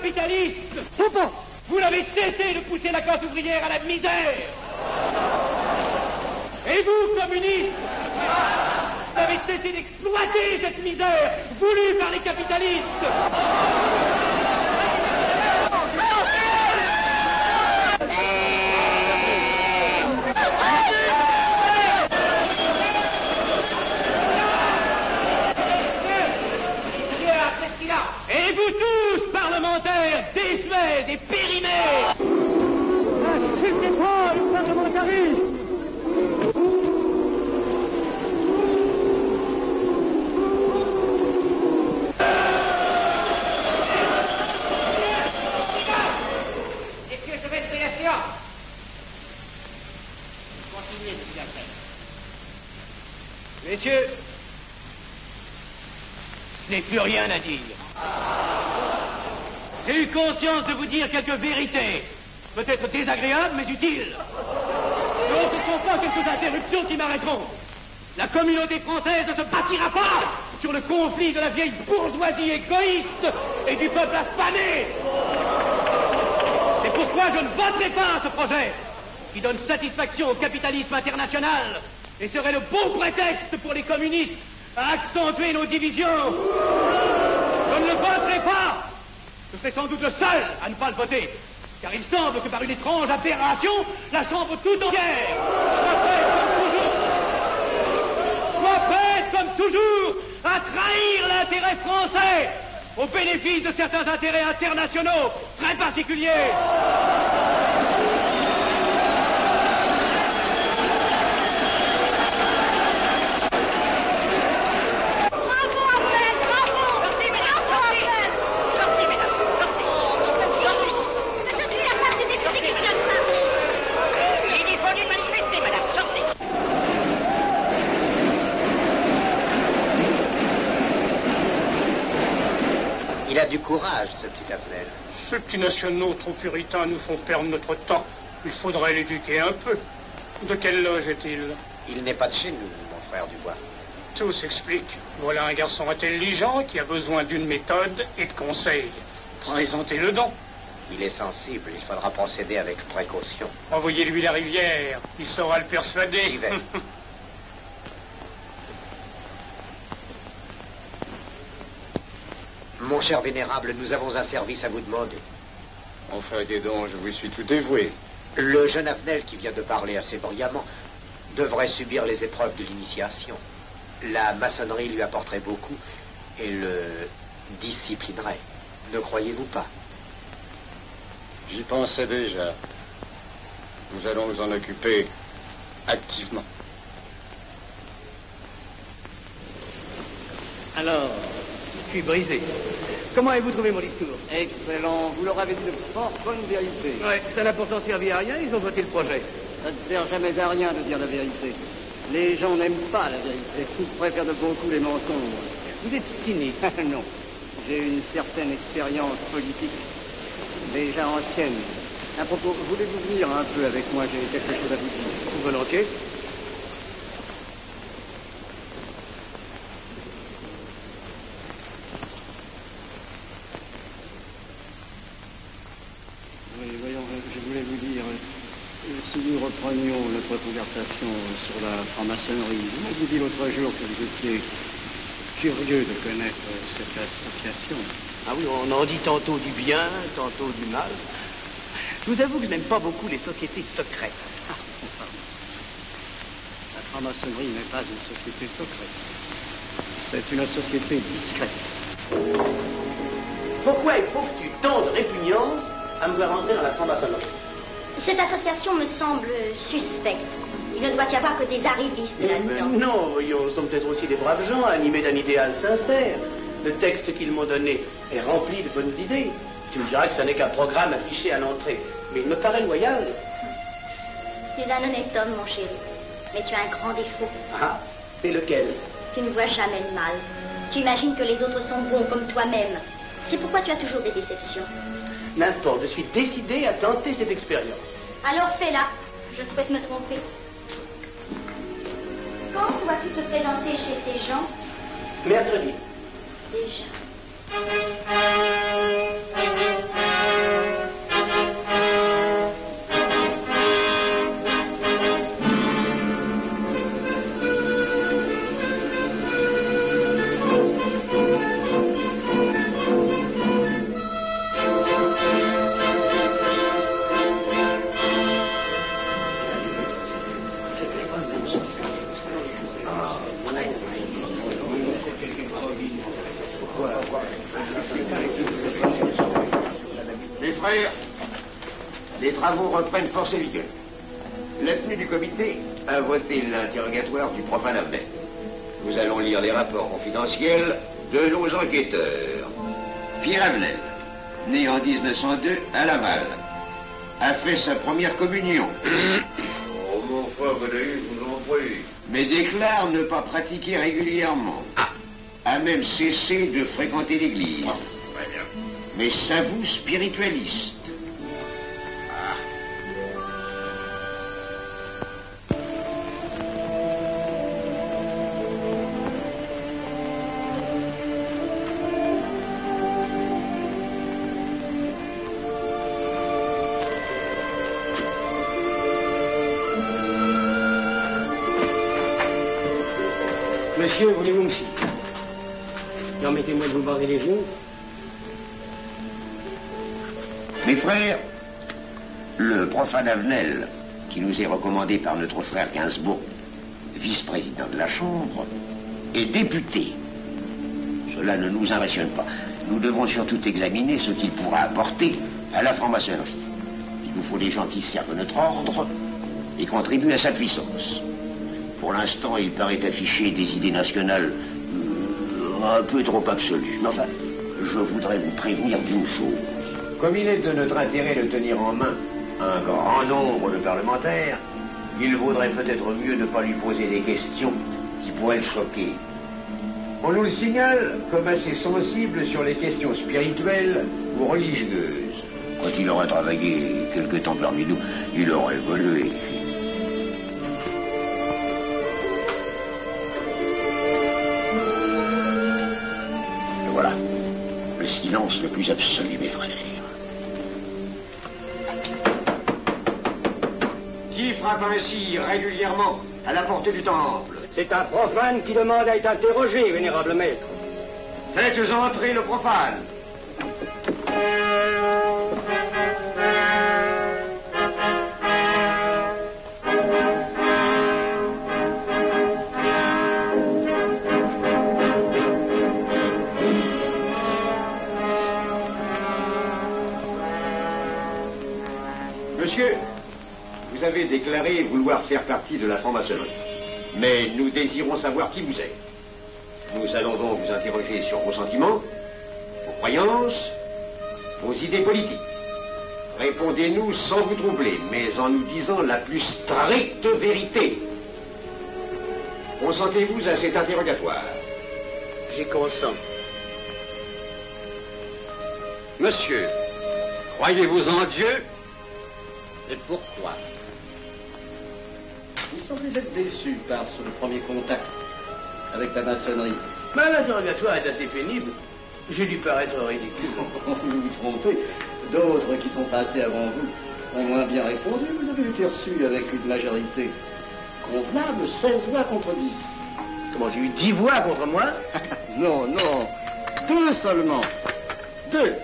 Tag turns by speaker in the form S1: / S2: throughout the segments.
S1: capitalistes, vous n'avez cessé de pousser la classe ouvrière à la misère. Et vous, communistes, vous avez cessé d'exploiter cette misère voulue par les capitalistes. Et vous tous, parlementaires, désuets et périmés, n'insultez pas le parlementarisme.
S2: Messieurs, je vais lever la séance. Continuez, monsieur Lafayette.
S1: Messieurs, je n'ai plus rien à dire. J'ai eu conscience de vous dire quelques vérités, peut-être désagréables, mais utiles. Non, ce ne sont pas quelques interruptions qui m'arrêteront. La communauté française ne se bâtira pas sur le conflit de la vieille bourgeoisie égoïste et du peuple affamé. C'est pourquoi je ne voterai pas ce projet qui donne satisfaction au capitalisme international et serait le bon prétexte pour les communistes à accentuer nos divisions. Je ne le voterai pas. Je serai sans doute le seul à ne pas le voter, car il semble que par une étrange aberration, la Chambre tout entière soit prête comme toujours à trahir l'intérêt français au bénéfice de certains intérêts internationaux très particuliers.
S3: Il a du courage, ce petit Afnel.
S4: Ces petits nationaux trop puritains nous font perdre notre temps. Il faudrait l'éduquer un peu. De quelle loge est-il?
S3: Il n'est pas de chez nous, mon frère Dubois.
S4: Tout s'explique. Voilà un garçon intelligent qui a besoin d'une méthode et de conseils. Présentez-le donc.
S3: Il est sensible, il faudra procéder avec précaution.
S4: Envoyez-lui la rivière, il saura le persuader.
S3: J'y vais. Mon cher vénérable, nous avons un service à vous demander.
S5: Enfin, dis donc, je vous suis tout dévoué.
S3: Le jeune Afnel qui vient de parler assez brillamment devrait subir les épreuves de l'initiation. La maçonnerie lui apporterait beaucoup et le disciplinerait. Ne croyez-vous pas?
S5: J'y pensais déjà. Nous allons nous en occuper activement.
S1: Alors, je suis brisé. Comment avez-vous trouvé mon discours?
S6: Excellent. Vous leur avez dit de fort bonnes vérités.
S1: Ouais, ça n'a pourtant servi à rien, ils ont voté le projet.
S6: Ça ne sert jamais à rien de dire la vérité. Les gens n'aiment pas la vérité. Ils préfèrent de beaucoup les mensonges.
S1: Vous êtes cynique.
S6: Non. J'ai une certaine expérience politique, déjà ancienne. À propos, voulez-vous venir un peu avec moi? J'ai quelque chose à vous dire.
S1: Volontiers.
S6: Oui, voyons, je voulais vous dire, si nous reprenions notre conversation sur la franc-maçonnerie, vous m'avez dit l'autre jour que vous étiez curieux de connaître cette association.
S1: Ah oui, on en dit tantôt du bien, tantôt du mal. Je vous avoue que je n'aime pas beaucoup les sociétés secrètes.
S6: La franc-maçonnerie n'est pas une société secrète. C'est une société discrète.
S1: Pourquoi éprouves-tu tant de répugnance à me voir entrer dans la franc-maçonnerie?
S7: Cette association me semble suspecte. Il ne doit y avoir que des arrivistes là-dedans.
S1: Non, voyons, nous sommes peut-être aussi des braves gens animés d'un idéal sincère. Le texte qu'ils m'ont donné est rempli de bonnes idées. Tu me diras que ce n'est qu'un programme affiché à l'entrée. Mais il me paraît loyal.
S7: Tu es un honnête homme, mon chéri. Mais tu as un grand défaut.
S1: Ah, et lequel?
S7: Tu ne vois jamais le mal. Tu imagines que les autres sont bons comme toi-même. C'est pourquoi tu as toujours des déceptions.
S1: N'importe, je suis décidé à tenter cette expérience.
S7: Alors fais-la. Je souhaite me tromper. Quand dois-tu te présenter chez ces gens?
S1: Mercredi.
S7: Déjà.
S3: frères, les travaux reprennent force et vigueur. La tenue du comité a voté l'interrogatoire du profane Avenel. Nous allons lire les rapports confidentiels de nos enquêteurs. Pierre Avenel, né en 1902 à Laval, a fait sa première communion.
S5: Oh, mon frère Godoy, je vous en prie.
S3: Mais déclare ne pas pratiquer régulièrement. A même cessé de fréquenter l'église.
S5: Très bien.
S3: Mais s'avoue spiritualiste.
S1: Monsieur, voulez-vous me citer? Permettez-moi de vous barrer les genoux.
S3: Mes frères, le profane Avenel, qui nous est recommandé par notre frère Gainsbourg, vice-président de la Chambre, est député. Cela ne nous impressionne pas. Nous devons surtout examiner ce qu'il pourra apporter à la franc-maçonnerie. Il nous faut des gens qui servent notre ordre et contribuent à sa puissance. Pour l'instant, il paraît afficher des idées nationales un peu trop absolues. Mais enfin, je voudrais vous prévenir d'une chose. Comme il est de notre intérêt de tenir en main un grand nombre de parlementaires, il vaudrait peut-être mieux ne pas lui poser des questions qui pourraient le choquer. On nous le signale comme assez sensible sur les questions spirituelles ou religieuses. Quand il aurait travaillé quelque temps parmi nous, il aurait évolué. Voilà, le silence le plus absolu, mes frères. Qui frappe ainsi régulièrement à la porte du temple?
S1: C'est un profane qui demande à être interrogé, vénérable maître.
S3: Faites entrer le profane. Monsieur, vous avez déclaré vouloir faire partie de la franc-maçonnerie. Mais nous désirons savoir qui vous êtes. Nous allons donc vous interroger sur vos sentiments, vos croyances, vos idées politiques. Répondez-nous sans vous troubler, mais en nous disant la plus stricte vérité. Consentez-vous à cet interrogatoire?
S1: J'y consens.
S3: Monsieur, croyez-vous en Dieu?
S2: Et pourquoi?
S6: Vous semblez être déçu par ce premier contact avec la maçonnerie.
S1: Mais l'interrogatoire est assez pénible. J'ai dû paraître ridicule.
S6: Vous vous trompez. D'autres qui sont passés avant vous ont moins bien répondu. Vous avez été reçu avec une majorité convenable, 16 voix contre 10.
S1: Comment, j'ai eu 10 voix contre moi?
S6: Non, 2 seulement. 2.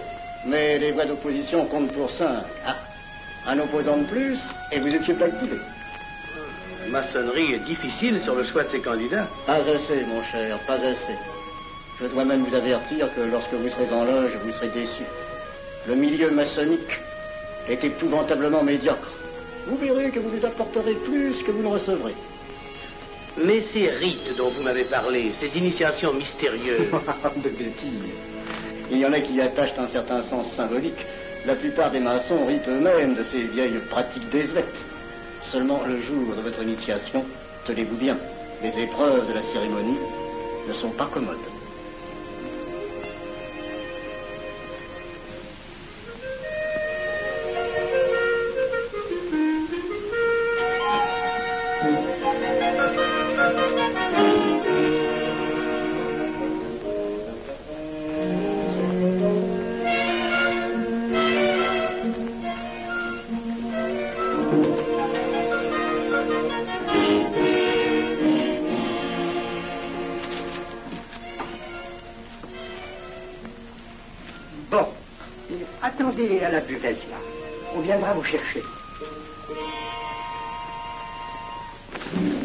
S6: Mais les voix d'opposition comptent pour 5. Un opposant de plus, et vous étiez plaqué.
S1: La maçonnerie est difficile sur le choix de ses candidats.
S6: Pas assez, mon cher, pas assez. Je dois même vous avertir que lorsque vous serez en loge, vous serez déçu. Le milieu maçonnique est épouvantablement médiocre. Vous verrez que vous lui apporterez plus que vous ne recevrez.
S1: Mais ces rites dont vous m'avez parlé, ces initiations mystérieuses...
S6: De bêtises. Il y en a qui y attachent un certain sens symbolique. La plupart des maçons rient eux-mêmes de ces vieilles pratiques désuètes. Seulement, le jour de votre initiation, tenez-vous bien, les épreuves de la cérémonie ne sont pas commodes.
S1: Bon, attendez à la buvette, là. On viendra vous chercher.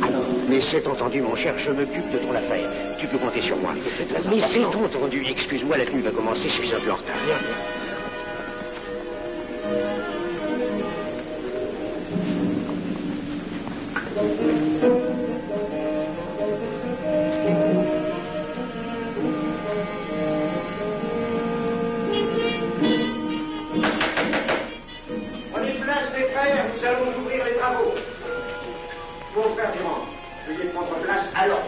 S3: Alors, mais c'est entendu, mon cher, je m'occupe de ton affaire. Tu peux compter sur moi. Mais c'est entendu, excuse-moi, la tenue va commencer, je suis un peu en retard. Prenez place, mes frères, nous allons ouvrir les travaux. Mon frère Durand, veuillez prendre place à l'ordre.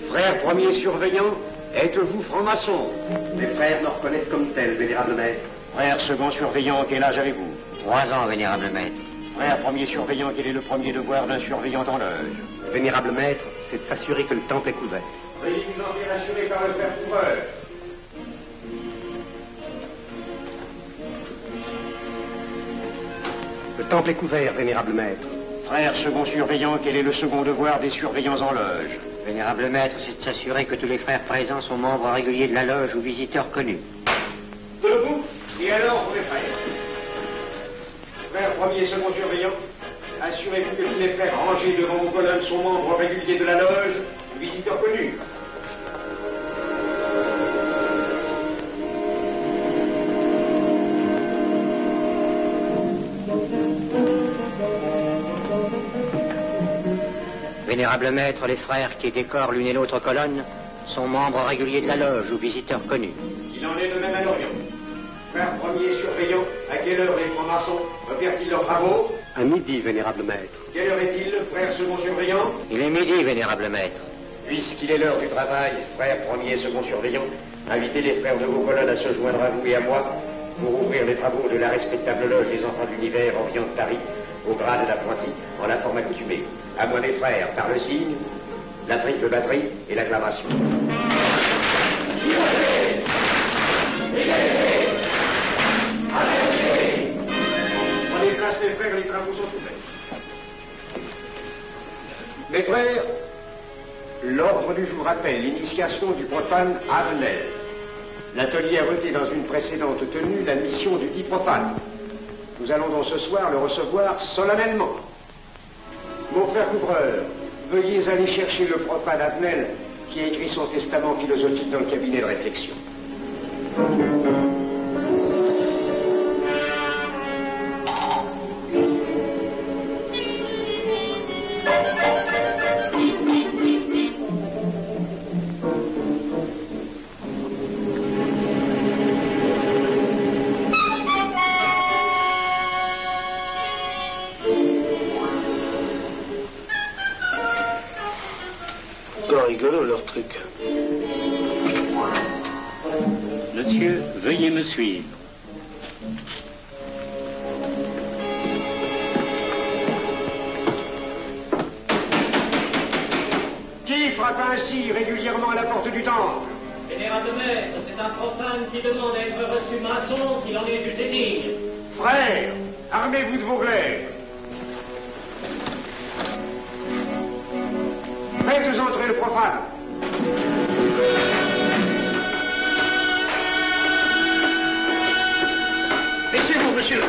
S8: Frère premier surveillant, êtes-vous franc-maçon?
S3: Mes frères me reconnaissent comme tel, vénérable maître.
S8: Frère second surveillant, quel âge avez-vous?
S2: 3 ans, vénérable maître.
S8: Frère premier surveillant, quel est le premier devoir d'un surveillant en loge?
S3: Vénérable maître, c'est de s'assurer que le temple est couvert.
S8: Veuillez vous en faire assurer par le frère couvreur.
S3: Le temple est couvert, vénérable maître.
S8: Frère second surveillant, quel est le second devoir des surveillants en loge?
S2: Vénérable maître, c'est de s'assurer que tous les frères présents sont membres réguliers de la loge ou visiteurs connus.
S8: Debout, et alors, mes frères. Frère premier second surveillant, assurez-vous que tous les frères rangés devant vos colonnes sont membres réguliers de la loge ou visiteurs connus.
S2: Vénérable maître, les frères qui décorent l'une et l'autre colonne sont membres réguliers de la loge ou visiteurs connus.
S8: Il en est de même à l'Orient. Frère premier surveillant, à quelle heure les francs-maçons opèrent-ils leurs travaux?
S3: À midi, vénérable maître.
S8: Quelle heure est-il, frère second surveillant?
S2: Il est midi, vénérable maître.
S8: Puisqu'il est l'heure du travail, frère premier second surveillant, invitez les frères de vos colonnes à se joindre à vous et à moi pour ouvrir les travaux de la respectable loge des enfants de l'univers Orient de Paris, au grade d'apprenti, en la forme accoutumée. À moi, mes frères, par le signe, la triple batterie et l'acclamation. Prenez place, mes frères, les travaux sont ouverts. Mes frères, l'ordre du jour appelle l'initiation du profane Avenel. L'atelier a voté dans une précédente tenue la mission du dit profane. Nous allons donc ce soir le recevoir solennellement. Mon frère couvreur, veuillez aller chercher le profane Avenel qui a écrit son testament philosophique dans le cabinet de réflexion.
S5: Rigolo leur truc.
S6: Monsieur, veuillez me suivre.
S8: Qui frappe ainsi régulièrement à la porte du temple?
S1: Vénérable maître, c'est un profane qui demande à être reçu maçon s'il en est jugé digne.
S8: Frères, armez-vous de vos glaives. Faites entrer le profane. Laissez-vous, monsieur.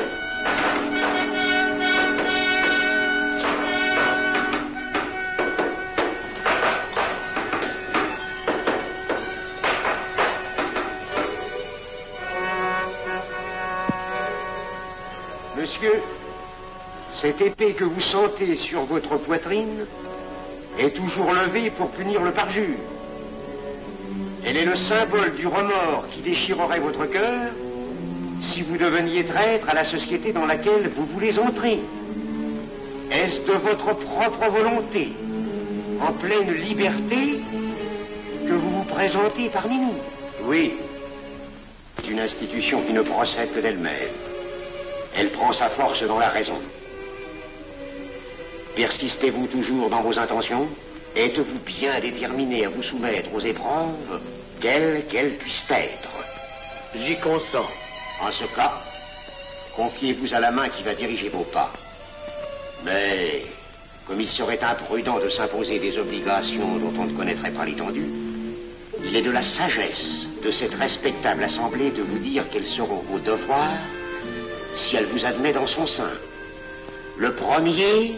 S8: Monsieur, cette épée que vous sentez sur votre poitrine est toujours levée pour punir le parjure. Elle est le symbole du remords qui déchirerait votre cœur si vous deveniez traître à la société dans laquelle vous voulez entrer. Est-ce de votre propre volonté, en pleine liberté, que vous vous présentez parmi nous? Oui. C'est une institution qui ne procède que d'elle-même. Elle prend sa force dans la raison. Persistez-vous toujours dans vos intentions? Êtes-vous bien déterminé à vous soumettre aux épreuves, quelles qu'elles puissent être?
S5: J'y consens.
S8: En ce cas, confiez-vous à la main qui va diriger vos pas. Mais, comme il serait imprudent de s'imposer des obligations dont on ne connaîtrait pas l'étendue, il est de la sagesse de cette respectable assemblée de vous dire quels seront vos devoirs si elle vous admet dans son sein. Le premier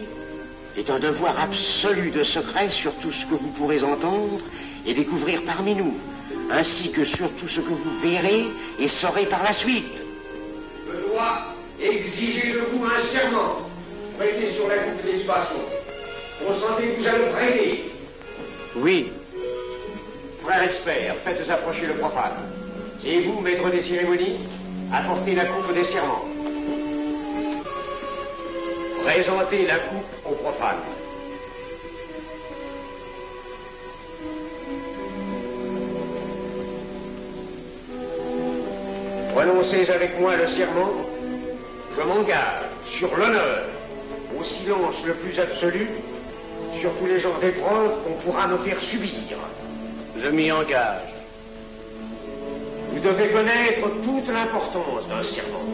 S8: est un devoir absolu de secret sur tout ce que vous pourrez entendre et découvrir parmi nous, ainsi que sur tout ce que vous verrez et saurez par la suite. Je dois exiger de vous un serment, prêté sur la coupe de libation. Consentez-vous à le prêter?
S2: Oui.
S8: Frère expert, faites approcher le profane. Et vous, maître des cérémonies, apportez la coupe des serments. Présentez la coupe au profane. Prononcez avec moi le serment. Je m'engage sur l'honneur, au silence le plus absolu, sur tous les genres d'épreuves qu'on pourra nous faire subir.
S2: Je m'y engage.
S8: Vous devez connaître toute l'importance d'un serment.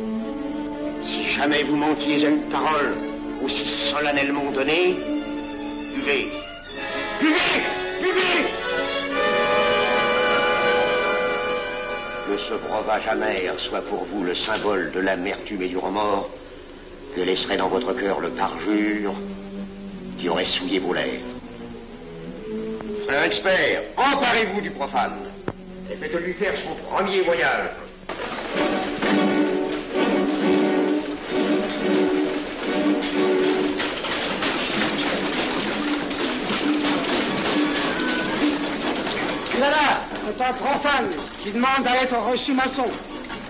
S8: Si jamais vous manquiez à une parole aussi solennellement donnée, buvez. Buvez! Buvez! Que ce breuvage amer soit pour vous le symbole de l'amertume et du remords que laisserait dans votre cœur le parjure qui aurait souillé vos lèvres. Frère expert, emparez-vous du profane et faites-lui faire son premier voyage.
S6: Là, c'est un profane qui demande à être reçu maçon.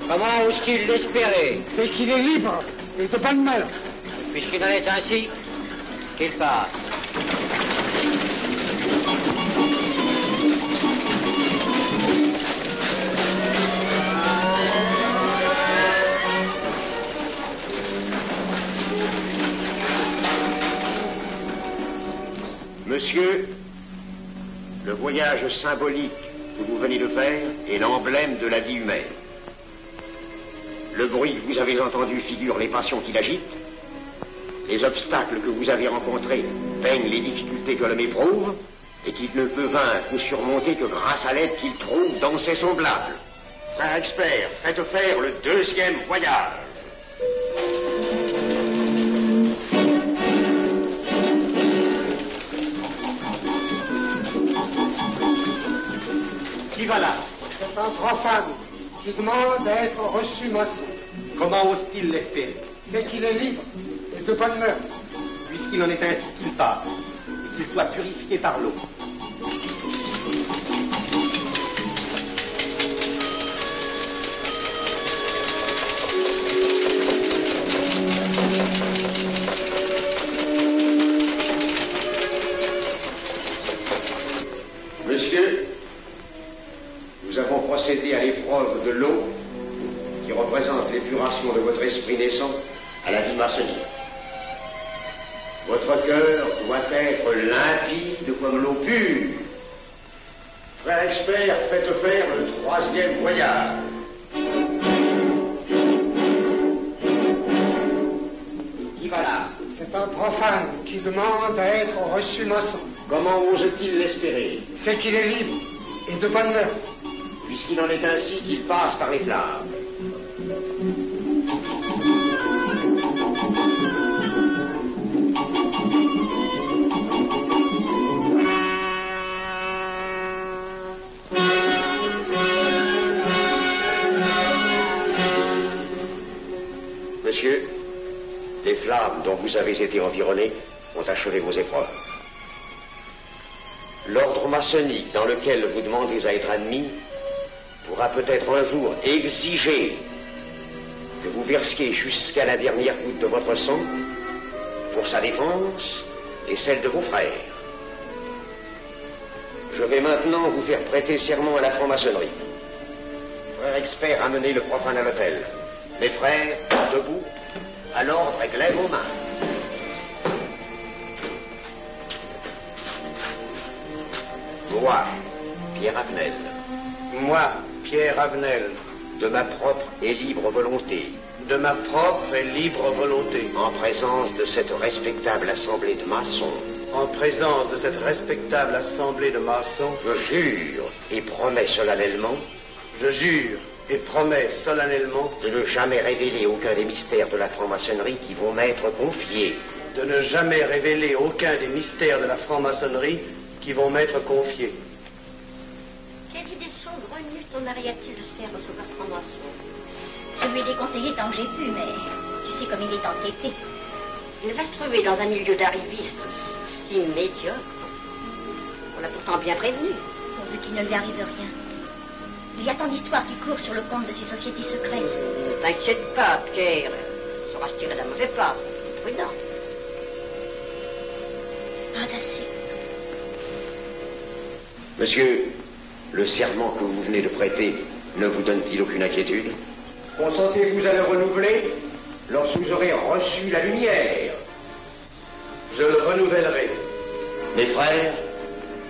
S2: Comment ose-t-il l'espérer?
S6: C'est qu'il est libre et de bonne mœurs.
S2: Puisqu'il en est ainsi, qu'il passe.
S8: Monsieur, le voyage symbolique que vous venez de faire est l'emblème de la vie humaine. Le bruit que vous avez entendu figure les passions qui l'agitent. Les obstacles que vous avez rencontrés peignent les difficultés que l'homme éprouve et qu'il ne peut vaincre ou surmonter que grâce à l'aide qu'il trouve dans ses semblables. Frère expert, faites faire le deuxième voyage.
S1: Qui va là?
S6: C'est un profane qui demande à être reçu maçon.
S1: Comment ose-t-il l'espérer?
S6: C'est qu'il est libre et de bonne mœurs.
S1: Puisqu'il en est ainsi, qu'il passe, et qu'il soit purifié par l'eau.
S8: Monsieur, nous avons procédé à l'épreuve de l'eau qui représente l'épuration de votre esprit naissant à la vie maçonnique. Votre cœur doit être limpide comme l'eau pure. Frère expert, faites faire le troisième voyage. Qui va là?
S6: C'est un profane qui demande à être reçu maçon.
S8: Comment ose-t-il l'espérer?
S6: C'est qu'il est libre et de bonne mœurs.
S8: Puisqu'il en est ainsi qu'il passe par les flammes. Monsieur, les flammes dont vous avez été environné ont achevé vos épreuves. L'ordre maçonnique dans lequel vous demandez à être admis pourra peut-être un jour exiger que vous versiez jusqu'à la dernière goutte de votre sang pour sa défense et celle de vos frères. Je vais maintenant vous faire prêter serment à la franc-maçonnerie. Frère expert, amenez le profane à l'autel. Mes frères, debout, à l'ordre et glaive aux mains. Moi, Pierre Avenel.
S2: Moi, Pierre Avenel,
S8: de ma propre et libre volonté,
S2: de ma propre et libre volonté,
S8: en présence de cette respectable assemblée de maçons,
S2: en présence de cette respectable assemblée de maçons,
S8: je jure et promets solennellement,
S2: je jure et promets solennellement
S8: de ne jamais révéler aucun des mystères de la franc-maçonnerie qui vont m'être confiés,
S1: de ne jamais révéler aucun des mystères de la franc-maçonnerie qui vont m'être confiés.
S7: Quelle idée saugrenue ton mari a-t-il de se faire recevoir franc-maçon? Je lui ai déconseillé tant que j'ai pu, mais tu sais comme il est entêté. Il va se trouver dans un milieu d'arrivistes si médiocre. On l'a pourtant bien prévenu. Pourvu qu'il ne lui arrive rien. Il y a tant d'histoires qui courent sur le compte de ces sociétés secrètes. Ne t'inquiète pas, Pierre. Il saura se tirer d'un mauvais pas. Prudent. Pas assez.
S8: Monsieur, le serment que vous venez de prêter ne vous donne-t-il aucune inquiétude? Consentez-vous à le renouveler lorsque vous aurez reçu la lumière?
S1: Je le renouvellerai.
S8: Mes frères,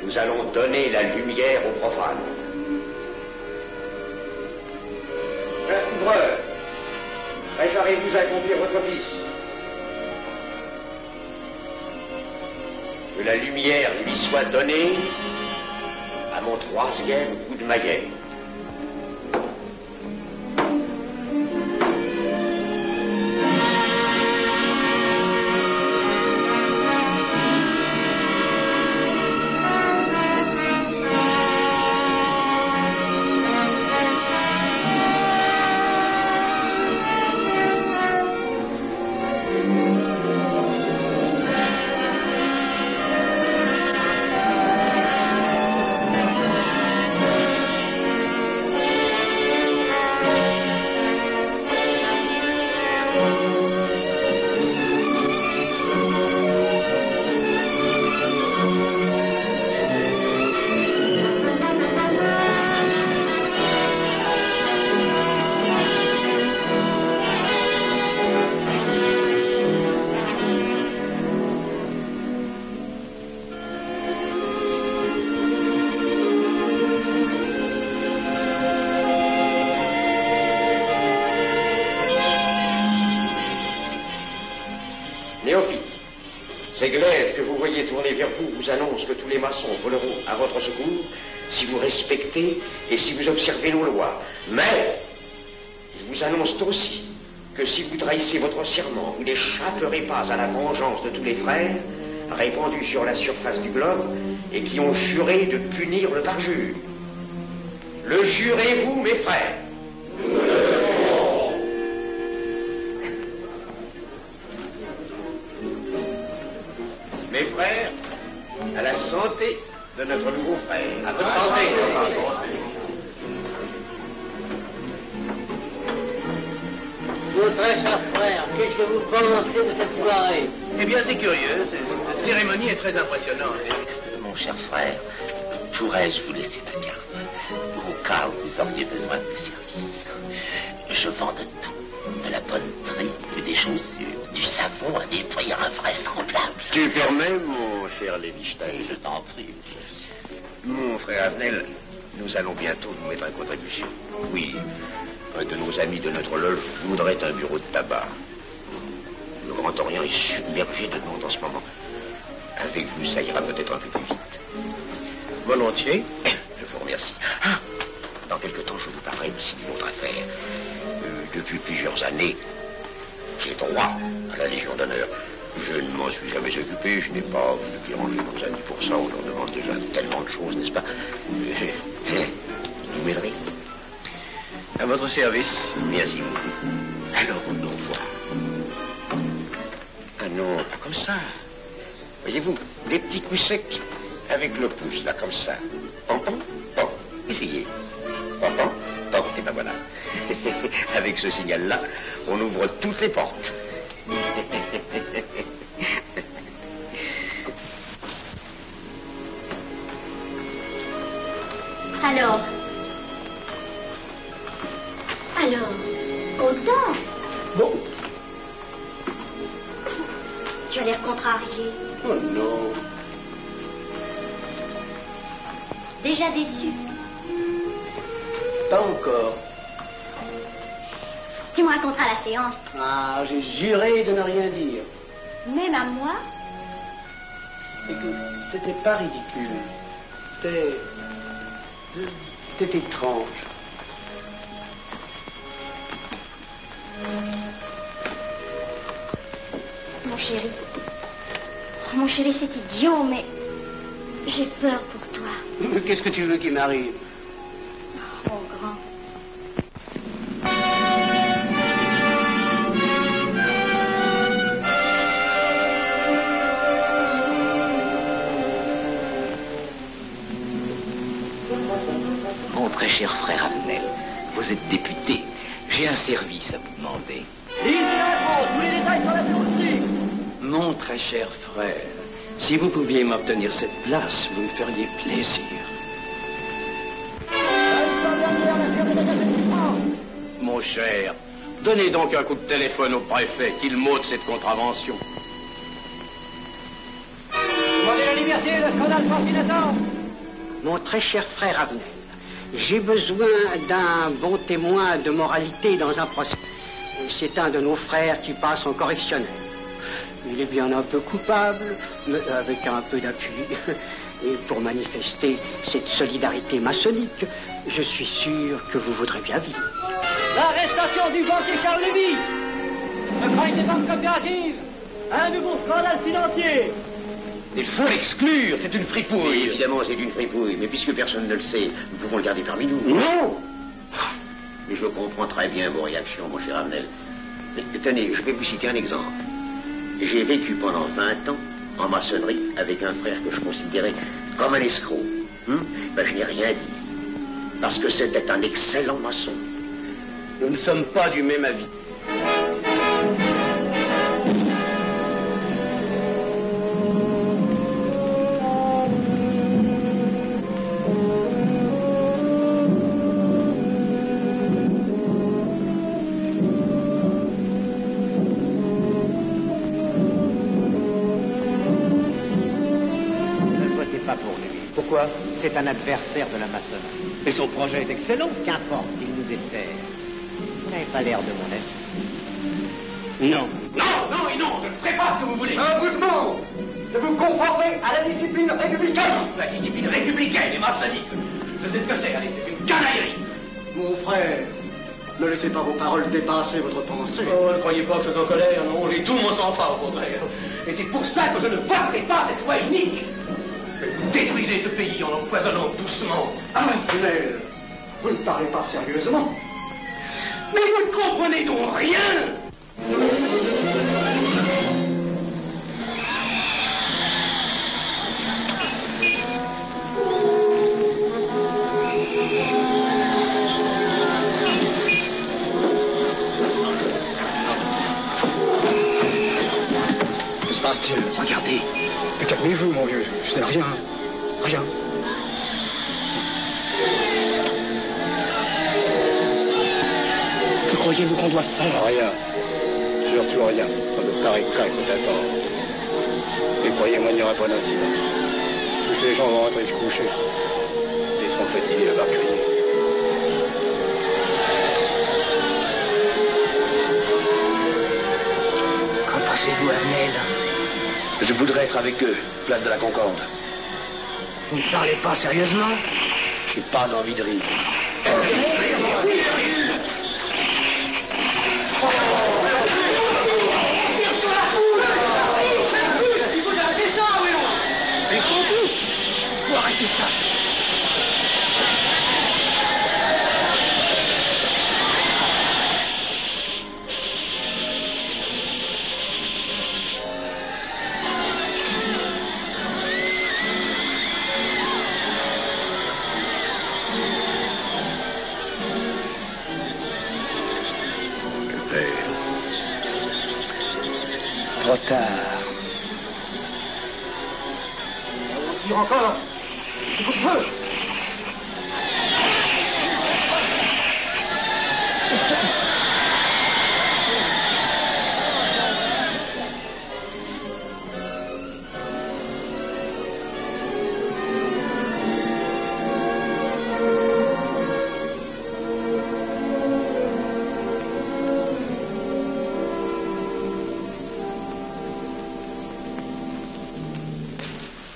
S8: nous allons donner la lumière aux profanes. Couvreur, préparez-vous à accomplir votre office. Que la lumière lui soit donnée à mon 3e coup de maillet. Ces glaives que vous voyez tourner vers vous vous annoncent que tous les maçons voleront à votre secours si vous respectez et si vous observez nos lois. Mais ils vous annoncent aussi que si vous trahissez votre serment, vous n'échapperez pas à la vengeance de tous les frères répandus sur la surface du globe et qui ont juré de punir le parjure. Le jurez-vous, mes frères? Nous le jurons. Mes frères, à la santé de notre nouveau frère. À votre santé.
S2: Mon très cher frère, qu'est-ce que vous pensez de cette soirée?
S1: Eh bien, c'est curieux. Cette cérémonie est très impressionnante.
S9: Mon cher frère, pourrais-je vous laisser ma carte au cas où vous auriez besoin de mes services? Je vends de tout. De la bonne tripe, des chaussures, du savon à des prix invraisemblables.
S8: Tu permets, mon cher Lévi-Stein?
S9: Je t'en prie.
S8: Mon frère Avenel, nous allons bientôt nous mettre à contribution. Oui, un de nos amis de notre loge voudrait un bureau de tabac. Le Grand Orient est submergé de demandes en ce moment. Avec vous, ça ira peut-être un peu plus vite. Volontiers. Je vous remercie. Ah, dans quelque temps, je vous parlerai aussi d'une autre affaire. Depuis plusieurs années, j'ai droit à la Légion d'honneur. Je ne m'en suis jamais occupé, je n'ai pas voulu déranger nos amis pour ça, on leur demande déjà tellement de choses, n'est-ce pas? Vous m'aiderez?
S1: À votre service.
S8: Merci beaucoup. Alors, on nous revoit. Ah non, pas comme ça. Voyez-vous, des petits coups secs avec le pouce, là, comme ça. Bon, essayez. Bon, et ben voilà. Avec ce signal-là, on ouvre toutes les portes.
S7: Alors, content?
S8: Bon.
S7: Tu as l'air contrarié.
S8: Oh non.
S7: Déjà déçu?
S1: Pas encore.
S7: Tu me raconteras la séance.
S1: Ah, j'ai juré de ne rien dire.
S7: Même à moi?
S1: C'est que c'était pas ridicule. C'était étrange.
S7: Mon chéri, Oh, mon chéri, c'est idiot, mais j'ai peur pour toi.
S6: Qu'est-ce que tu veux qu'il m'arrive?
S7: Oh, grand.
S9: Mon très cher frère Abnel, vous êtes député. J'ai un service à vous demander.
S1: Tous les détails sur la filouterie.
S10: Mon très cher frère, si vous pouviez m'obtenir cette place, vous me feriez plaisir. Mon cher, donnez donc un coup de téléphone au préfet, qu'il m'ôte cette contravention.
S1: Demandez la liberté, le scandale fascinateur.
S6: Mon très cher frère Abnel, j'ai besoin d'un bon témoin de moralité dans un procès. C'est un de nos frères qui passe en correctionnel. Il est bien un peu coupable, mais avec un peu d'appui. Et pour manifester cette solidarité maçonnique, je suis sûr que vous voudrez bien vivre.
S1: L'arrestation du banquier Charles Lévy. Le crime des banques coopératives. Un nouveau scandale financier.
S10: Il faut l'exclure, c'est une fripouille.
S8: Oui, évidemment, c'est une fripouille, mais puisque personne ne le sait, nous pouvons le garder parmi nous.
S10: Non!
S8: Mais je comprends très bien vos réactions, mon cher Abnel. Mais tenez, je vais vous citer un exemple. J'ai vécu pendant 20 ans en maçonnerie avec un frère que je considérais comme un escroc. Ben, je n'ai rien dit, parce que c'était un excellent maçon.
S10: Nous ne sommes pas du même avis.
S2: Pourquoi? C'est un adversaire de la maçonnerie.
S10: Mais son projet est excellent.
S2: Qu'importe, il nous dessert. Vous n'avez pas l'air de mon avis.
S10: Non. Non, je ne ferai pas ce que vous voulez.
S1: Un vous demande de vous conformer à la discipline républicaine.
S10: La discipline républicaine et maçonnique. Je sais ce que c'est, allez, c'est une canaillerie.
S6: Mon frère, ne laissez pas vos paroles dépasser votre pensée.
S10: Oh, ne croyez pas que je suis en colère, non, j'ai tout mon sang-froid au contraire. Et c'est pour ça que je ne voterai pas cette loi unique. Vous détruisez ce pays en l'empoisonnant doucement.
S6: Abnel, vous ne parlez pas sérieusement.
S10: Mais vous ne comprenez donc rien.
S6: Que se passe-t-il?
S8: Regardez.
S6: Mais calmez-vous, mon vieux. Ce n'est rien. Rien. Que croyez-vous qu'on doit faire?
S11: Rien. Surtout rien. Dans de pareils cas, il faut attendre. Et croyez-moi, il n'y aura pas d'incident. Tous ces gens vont rentrer se coucher. Ils sont fatigués d'avoir crié.
S2: Qu'en pensez-vous, Abnel?
S11: Je voudrais être avec eux, place de la Concorde.
S2: Vous ne parlez pas sérieusement?
S11: Je n'ai pas envie de rire.
S1: Vous arrêtez ça, oui, non?
S2: Mais il faut arrêter ça.
S11: Trop tard.
S1: On tire encore. C'est pour feu.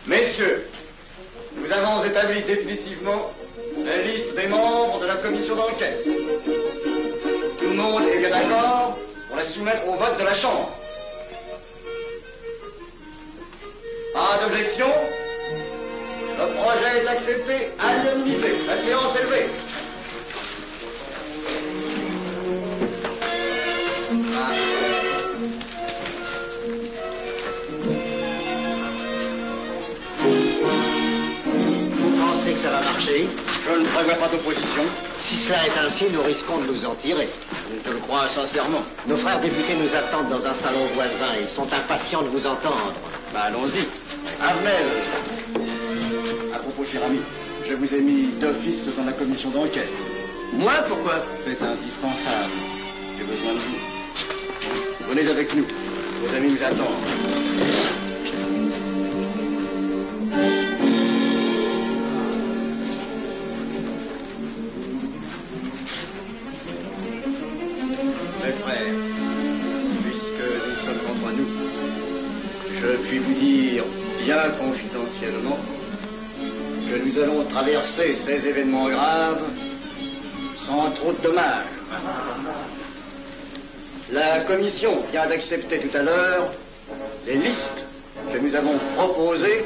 S11: Messieurs, nous avons établi définitivement la liste des membres de la commission d'enquête. Tout le monde est bien d'accord pour la soumettre au vote de la Chambre.
S8: Pas d'objection? Le projet est accepté à l'unanimité. La séance est levée.
S3: Vous pensez que ça va marcher?
S11: Je ne prévois pas d'opposition.
S3: Si cela est ainsi, nous risquons de nous en tirer.
S11: Je te le crois sincèrement.
S3: Nos frères députés nous attendent dans un salon voisin. Ils sont impatients de vous entendre.
S11: Allons-y. Armel. À propos, cher ami, je vous ai mis d'office dans la commission d'enquête.
S3: Moi, pourquoi?
S11: C'est indispensable. J'ai besoin de vous. Venez avec nous. Vos amis nous attendent.
S8: Mes frères, puisque nous sommes entre nous, je puis vous dire bien confidentiellement que nous allons traverser ces événements graves sans trop de dommages. La commission vient d'accepter tout à l'heure les listes que nous avons proposées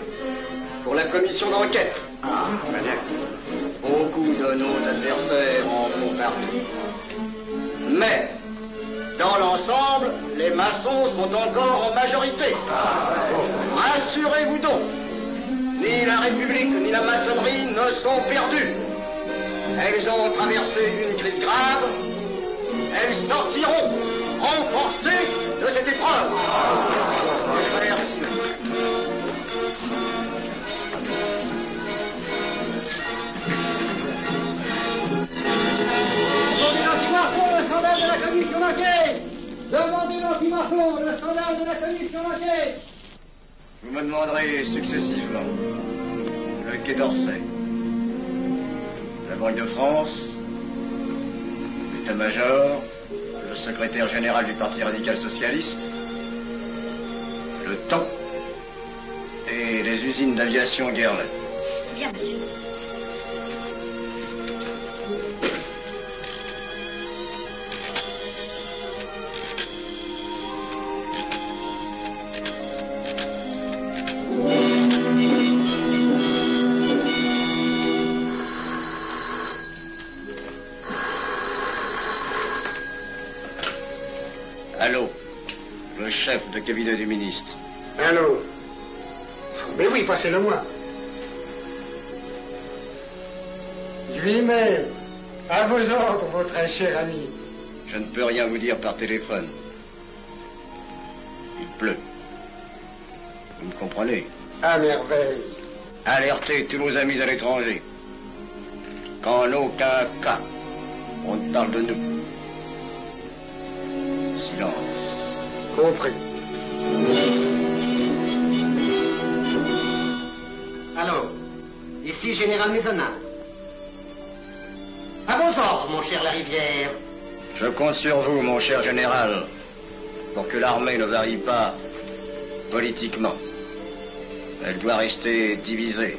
S8: pour la commission d'enquête. Beaucoup de nos adversaires en font partie, mais dans l'ensemble, les maçons sont encore en majorité. Rassurez-vous donc, ni la République ni la maçonnerie ne sont perdues. Elles ont traversé une crise grave. Elles sortiront renforcées de cette épreuve. Merci.
S12: Demandez l'anti-Marchon, le scandale de la commission d'enquête. Demandez l'anti-Marchon, le scandale de la commission d'enquête.
S8: Vous me demanderez successivement le Quai d'Orsay, la Banque de France, l'état-major, le secrétaire général du Parti radical socialiste, le temps et les usines d'aviation Guerlain.
S7: Bien, monsieur.
S8: Allô, le chef de cabinet du ministre.
S13: Allô? Mais oui, passez-le-moi. Lui-même, à vos ordres, votre très cher ami.
S8: Je ne peux rien vous dire par téléphone. Il pleut. Vous me comprenez?
S13: À merveille.
S8: Alertez tous nos amis à l'étranger. Qu'en aucun cas, on ne parle de nous. Silence.
S13: Compris.
S3: Allô, ici Général Maisonnat. À vos ordres, mon cher Larivière.
S8: Je compte sur vous, mon cher général, pour que l'armée ne varie pas politiquement. Elle doit rester divisée,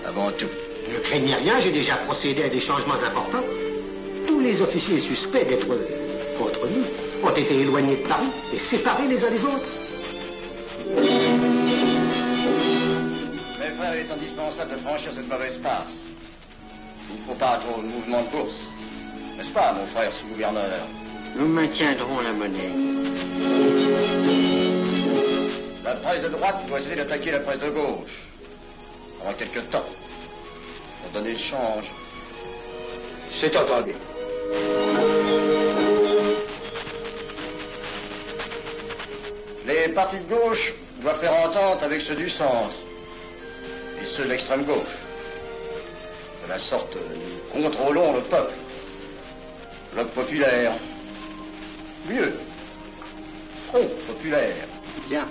S8: avant tout.
S3: Ne craignez rien, j'ai déjà procédé à des changements importants. Tous les officiers suspects d'être contre nous ont été éloignés de Paris et séparés les uns des autres.
S8: Mes frères, il est indispensable de franchir cette mauvaise passe. Il ne faut pas trop de mouvement de bourse. N'est-ce pas, mon frère sous-gouverneur?
S2: Nous maintiendrons la monnaie.
S8: La presse de droite doit essayer d'attaquer la presse de gauche. Pendant quelque temps. Pour donner le change.
S11: C'est entendu.
S8: Les partis de gauche doivent faire entente avec ceux du centre. Et ceux de l'extrême gauche. De la sorte, nous contrôlons le peuple. Le populaire. Mieux. Front populaire.
S2: Bien.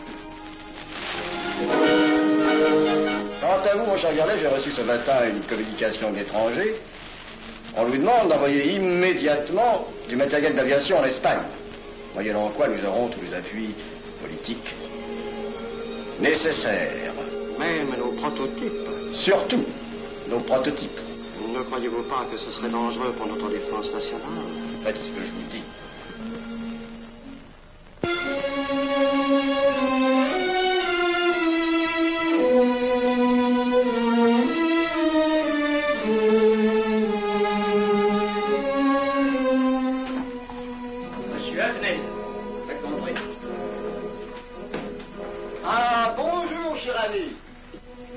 S8: Quant à vous, mon cher Garlet, j'ai reçu ce matin une communication d'étrangers. On nous demande d'envoyer immédiatement du matériel d'aviation en Espagne. Moyennant quoi nous aurons tous les appuis politiques nécessaires.
S6: Même nos prototypes.
S8: Surtout nos prototypes.
S6: Ne croyez-vous pas que ce serait dangereux pour notre défense nationale?
S8: Faites ce que je vous dis.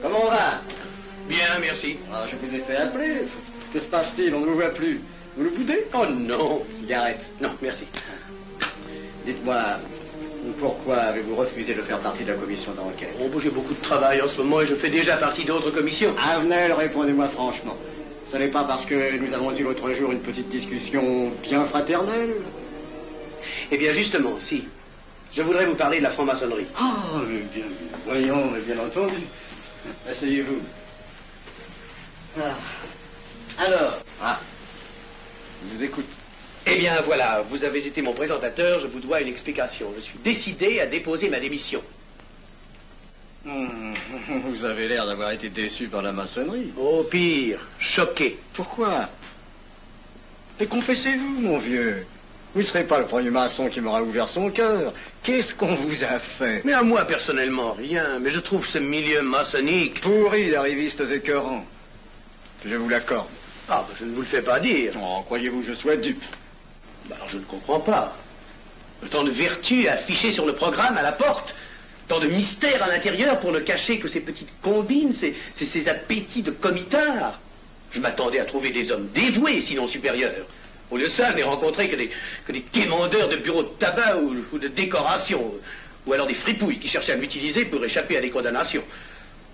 S6: Comment on va?
S10: Bien, merci.
S6: Ah, je vous ai fait appeler. Que se passe-t-il? On ne vous voit plus. Vous le boudez?
S10: Oh non.
S6: Cigarette.
S10: Non, merci.
S6: Dites-moi, pourquoi avez-vous refusé de faire partie de la commission d'enquête?
S10: Oh, j'ai beaucoup de travail en ce moment et je fais déjà partie d'autres commissions.
S6: Avenel, répondez-moi franchement. Ce n'est pas parce que nous avons eu l'autre jour une petite discussion bien fraternelle?
S10: Eh bien, justement, si. Je voudrais vous parler de la franc-maçonnerie.
S6: Ah, mais bien, voyons, mais bien entendu. Asseyez-vous. Ah. Alors? Ah. Je vous écoute.
S10: Eh bien, voilà, vous avez été mon présentateur, je vous dois une explication. Je suis décidé à déposer ma démission.
S6: Vous avez l'air d'avoir été déçu par la maçonnerie.
S10: Oh, pire, choqué.
S6: Pourquoi? Mais confessez-vous, mon vieux. Vous ne serez pas le premier maçon qui m'aura ouvert son cœur. Qu'est-ce qu'on vous a fait?
S10: Mais à moi, personnellement, rien. Mais je trouve ce milieu maçonnique...
S6: pourri d'arrivistes écœurants. Je vous l'accorde.
S10: Ah, ben, je ne vous le fais pas dire.
S6: Oh, croyez-vous que je sois dupe?
S10: Ben, alors je ne comprends pas. Tant de vertu affichées sur le programme à la porte. Tant de mystères à l'intérieur pour ne cacher que ces petites combines, ces appétits de comitards. Je m'attendais à trouver des hommes dévoués, sinon supérieurs. Au lieu de ça, je n'ai rencontré que des quémandeurs de bureaux de tabac ou de décoration, ou alors des fripouilles qui cherchaient à m'utiliser pour échapper à des condamnations.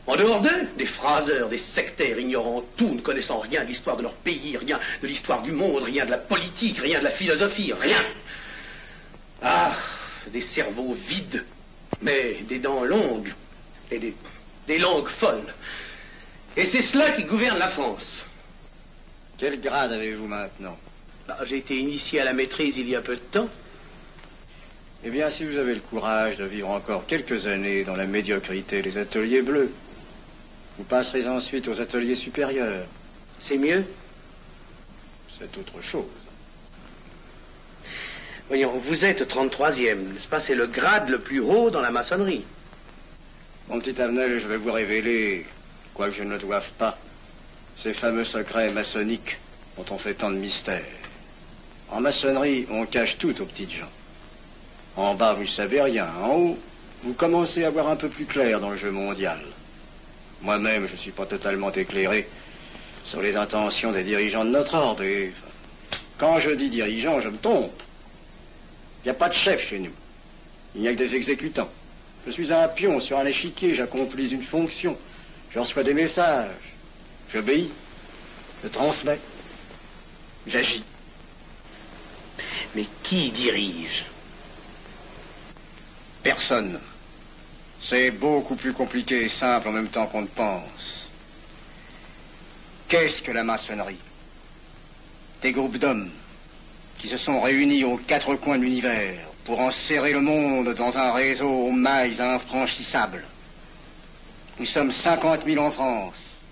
S10: En dehors d'eux, des phraseurs, des sectaires ignorant tout, ne connaissant rien de l'histoire de leur pays, rien de l'histoire du monde, rien de la politique, rien de la philosophie, rien. Ah, des cerveaux vides, mais des dents longues, et des langues folles. Et c'est cela qui gouverne la France.
S6: Quel grade avez-vous maintenant?
S10: J'ai été initié à la maîtrise il y a peu de temps.
S6: Eh bien, si vous avez le courage de vivre encore quelques années dans la médiocrité des ateliers bleus, vous passerez ensuite aux ateliers supérieurs.
S10: C'est mieux?
S6: C'est autre chose.
S10: Voyons, vous êtes 33e, n'est-ce pas? C'est le grade le plus haut dans la maçonnerie.
S6: Mon petit Avenel, je vais vous révéler, quoique je ne le doive pas, ces fameux secrets maçonniques dont on fait tant de mystères. En maçonnerie, on cache tout aux petites gens. En bas, vous ne savez rien. En haut, vous commencez à voir un peu plus clair dans le jeu mondial. Moi-même, je ne suis pas totalement éclairé sur les intentions des dirigeants de notre ordre. Et quand je dis dirigeants, je me trompe. Il n'y a pas de chef chez nous. Il n'y a que des exécutants. Je suis un pion sur un échiquier, j'accomplis une fonction. Je reçois des messages. J'obéis. Je transmets. J'agis.
S10: Mais qui dirige?
S6: Personne. C'est beaucoup plus compliqué et simple en même temps qu'on ne pense. Qu'est-ce que la maçonnerie? Des groupes d'hommes qui se sont réunis aux quatre coins de l'univers pour enserrer le monde dans un réseau aux mailles infranchissables. Nous sommes 50 000 en France,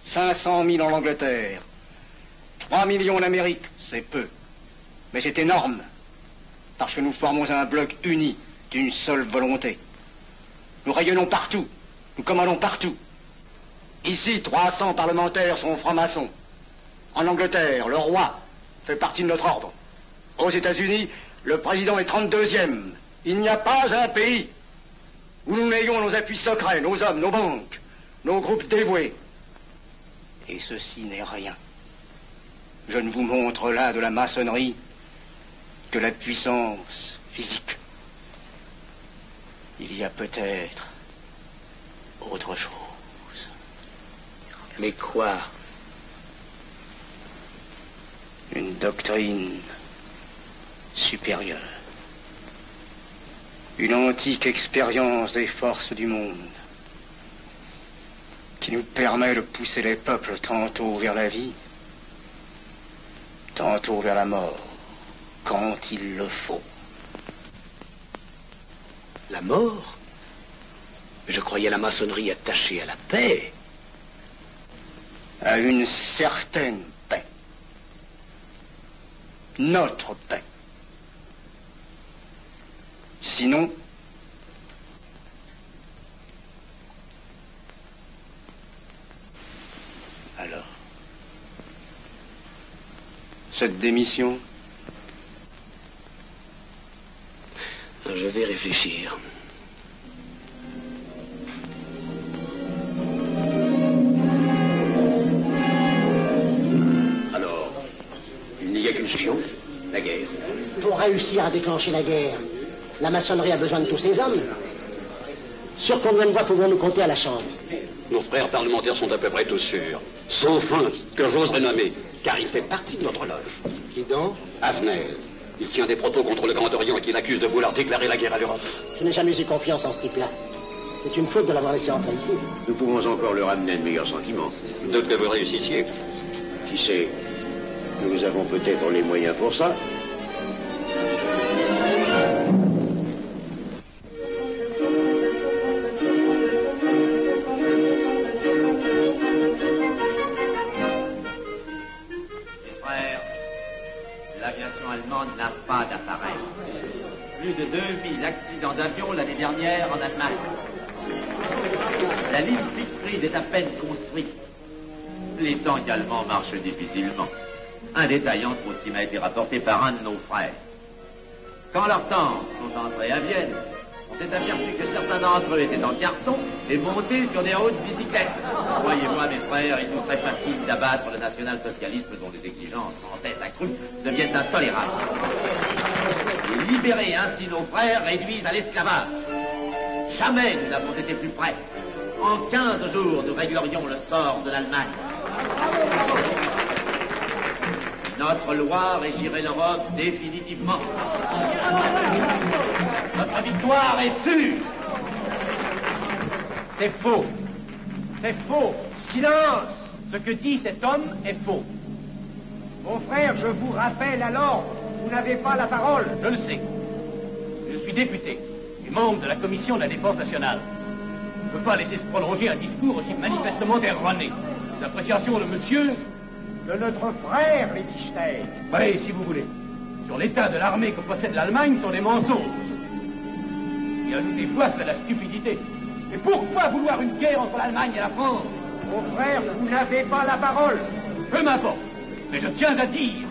S6: 500 000 en Angleterre, 3 millions en Amérique, c'est peu. Mais c'est énorme, parce que nous formons un bloc uni d'une seule volonté. Nous rayonnons partout, nous commandons partout. Ici, 300 parlementaires sont francs-maçons. En Angleterre, le roi fait partie de notre ordre. Aux États-Unis, le président est 32e. Il n'y a pas un pays où nous n'ayons nos appuis secrets, nos hommes, nos banques, nos groupes dévoués. Et ceci n'est rien. Je ne vous montre là de la maçonnerie que la puissance physique. Il y a peut-être autre chose.
S10: Mais quoi?
S6: Une doctrine supérieure. Une antique expérience des forces du monde qui nous permet de pousser les peuples tantôt vers la vie, tantôt vers la mort, quand il le faut.
S10: La mort? Je croyais la maçonnerie attachée à la paix.
S6: À une certaine paix. Notre paix. Sinon, alors, cette démission?
S10: Je vais réfléchir.
S14: réussir à déclencher la guerre. La maçonnerie a besoin de tous ces hommes. Sur combien de voix pouvons-nous compter à la Chambre?
S15: Nos frères parlementaires sont à peu près tous sûrs. Sauf un, que j'oserais nommer, car il fait partie de notre loge.
S13: Qui donc?
S15: Avenel. Il tient des propos contre le Grand Orient et qu'il accuse de vouloir déclarer la guerre à l'Europe.
S14: Je n'ai jamais eu confiance en ce type-là. C'est une faute de l'avoir laissé entrer ici.
S8: Nous pouvons encore leur amener de meilleurs sentiments.
S15: D'autres que vous réussissiez.
S8: Qui sait? Nous avons peut-être les moyens pour ça.
S16: L'aviation allemande n'a pas d'appareil. Plus de 2000 accidents d'avion l'année dernière en Allemagne. La ligne Siegfried est à peine construite. Les tanks allemands marchent difficilement. Un détail entre autres qui m'a été rapporté par un de nos frères. Quand leurs tanks sont entrés à Vienne, on s'est aperçu que certains d'entre eux étaient en carton et montés sur des hautes bicyclettes. Voyez-moi, mes frères, il est très facile d'abattre le national-socialisme dont les exigences sans cesse accrues deviennent intolérables. Et libérer ainsi nos frères réduisent à l'esclavage. Jamais nous n'avons été plus près. En 15 jours, nous réglerions le sort de l'Allemagne. Notre loi régirait l'Europe définitivement. Notre victoire est sûre. C'est faux. C'est faux. Silence. Ce que dit cet homme est faux.
S12: Mon frère, je vous rappelle alors, vous n'avez pas la parole.
S1: Je le sais. Je suis député et membre de la commission de la défense nationale. Je ne peux pas laisser se prolonger un discours aussi manifestement erroné. L'appréciation de monsieur...
S12: De notre frère, Liechtenstein.
S1: Oui, si vous voulez. Sur l'état de l'armée que possède l'Allemagne sont des mensonges. Et ajoutez-vous à cela la stupidité. Et pourquoi vouloir une guerre entre l'Allemagne et la France?
S12: Mon frère, vous n'avez pas la parole.
S1: Peu m'importe. Mais je tiens à dire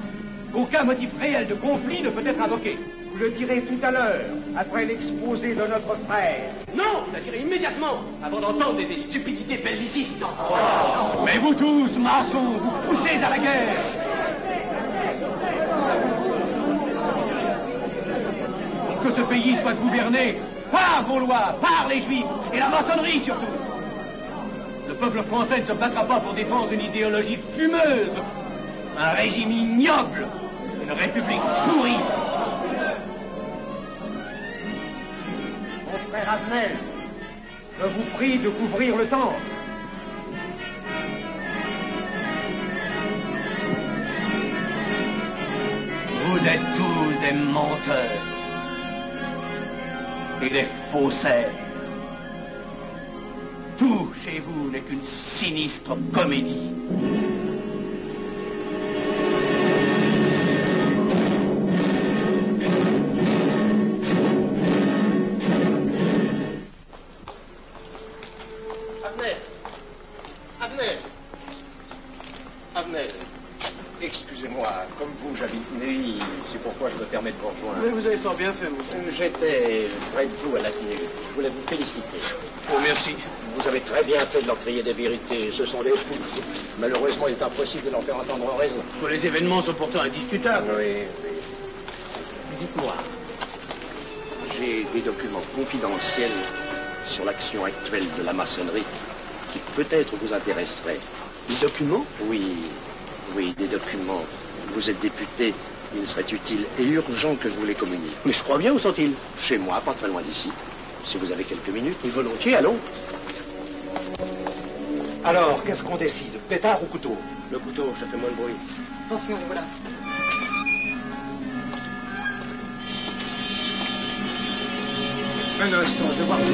S1: qu'aucun motif réel de conflit ne peut être invoqué.
S12: Vous le direz tout à l'heure, après l'exposé de notre frère.
S1: Non, je le dirai immédiatement, avant d'entendre des stupidités bellicistes. Mais vous tous, maçons, vous poussez à la guerre. Pour que ce pays soit gouverné par vos lois, par les Juifs, et la maçonnerie surtout. Le peuple français ne se battra pas pour défendre une idéologie fumeuse, un régime ignoble, une république pourrie.
S12: Mon frère Avenel, je vous prie de couvrir le temple.
S1: Vous êtes tous des menteurs et des faussaires. Tout chez vous n'est qu'une sinistre comédie.
S11: Avenel, excusez-moi, comme vous, j'habite Neuilly, c'est pourquoi je me permets de vous rejoindre.
S10: Mais vous avez fort bien fait, monsieur.
S11: J'étais près de vous à l'Athénée. Je voulais vous féliciter.
S10: Oh, merci.
S11: Vous avez très bien fait de leur crier des vérités. Ce sont des fous. Malheureusement, il est impossible de leur faire entendre raison.
S10: Les événements sont pourtant indiscutables.
S11: Oui. Dites-moi, j'ai des documents confidentiels sur l'action actuelle de la maçonnerie qui peut-être vous intéresseraient.
S10: Des documents?
S11: Oui, des documents. Vous êtes député, il serait utile et urgent que je vous les communique.
S10: Mais je crois bien, où sont-ils?
S11: Chez moi, pas très loin d'ici. Si vous avez quelques minutes.
S10: Et volontiers, allons.
S12: Alors, qu'est-ce qu'on décide? Pétard ou couteau?
S10: Le couteau, ça fait moins de bruit.
S17: Attention, les voilà.
S12: Un instant, je vais voir si...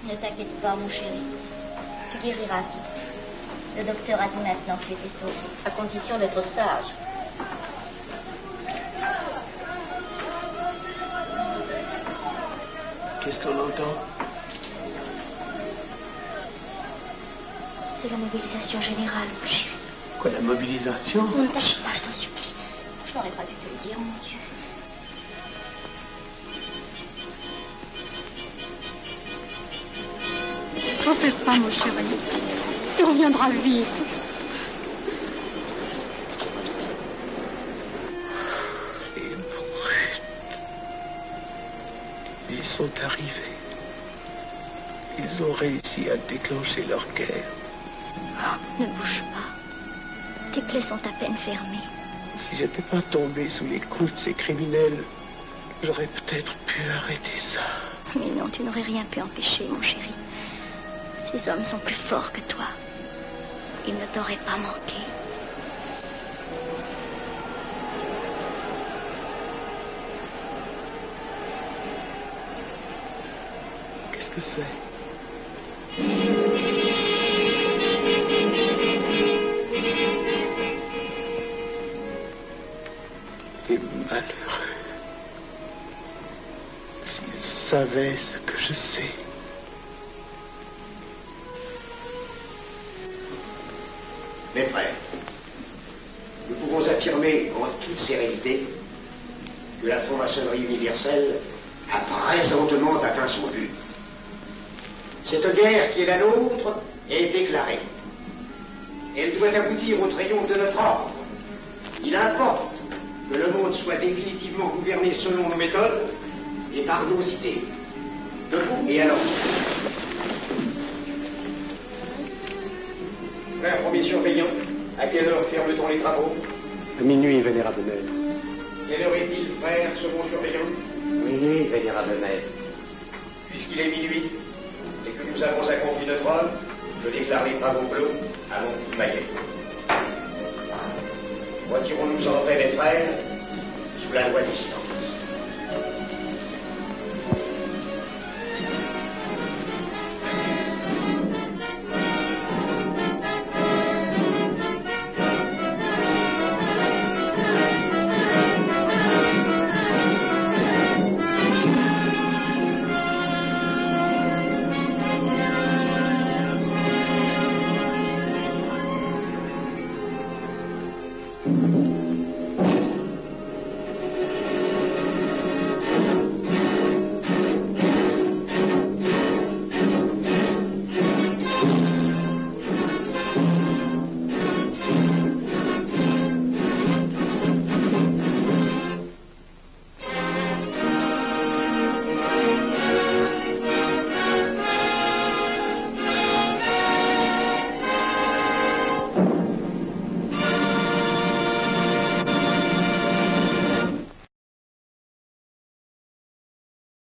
S7: Ne t'inquiète pas, mon chéri. Tu guériras vite. Le docteur a dit maintenant que tu étais sauvé, à condition d'être sage.
S10: Qu'est-ce qu'on entend?
S7: C'est la mobilisation générale, mon chéri.
S10: Quoi, la mobilisation?
S7: Ne t'agite pas, je t'en supplie. Je n'aurais pas dû te le dire, mon Dieu.
S17: T'en fais pas, mon chéri. Tu reviendras vite.
S10: Les brutes. Ils sont arrivés. Ils ont réussi à déclencher leur guerre.
S7: Oh, ne bouge pas. Tes plaies sont à peine fermées.
S10: Si j'étais pas tombé sous les coups de ces criminels, j'aurais peut-être pu arrêter ça.
S7: Mais non, tu n'aurais rien pu empêcher, mon chéri. Ces hommes sont plus forts que toi. Ils ne t'auraient pas manqué.
S10: Qu'est-ce que c'est? Les malheureux. S'ils savaient ce que je sais.
S8: Mes frères, nous pouvons affirmer en toute sérénité que la franc-maçonnerie universelle a présentement atteint son but. Cette guerre qui est la nôtre est déclarée. Elle doit aboutir au triomphe de notre ordre. Il importe que le monde soit définitivement gouverné selon nos méthodes et par nos idées. Debout et alors. Frère premier surveillant, à quelle heure ferme-t-on les travaux?
S11: À minuit, vénérable maître.
S8: Quelle heure est-il, frère second surveillant?
S2: Minuit, vénérable maître.
S8: Puisqu'il est minuit et que nous avons accompli notre œuvre, je déclare les travaux clos à mon coup de maillet. Retirons-nous en paix, mes frères, sous la loi du silence.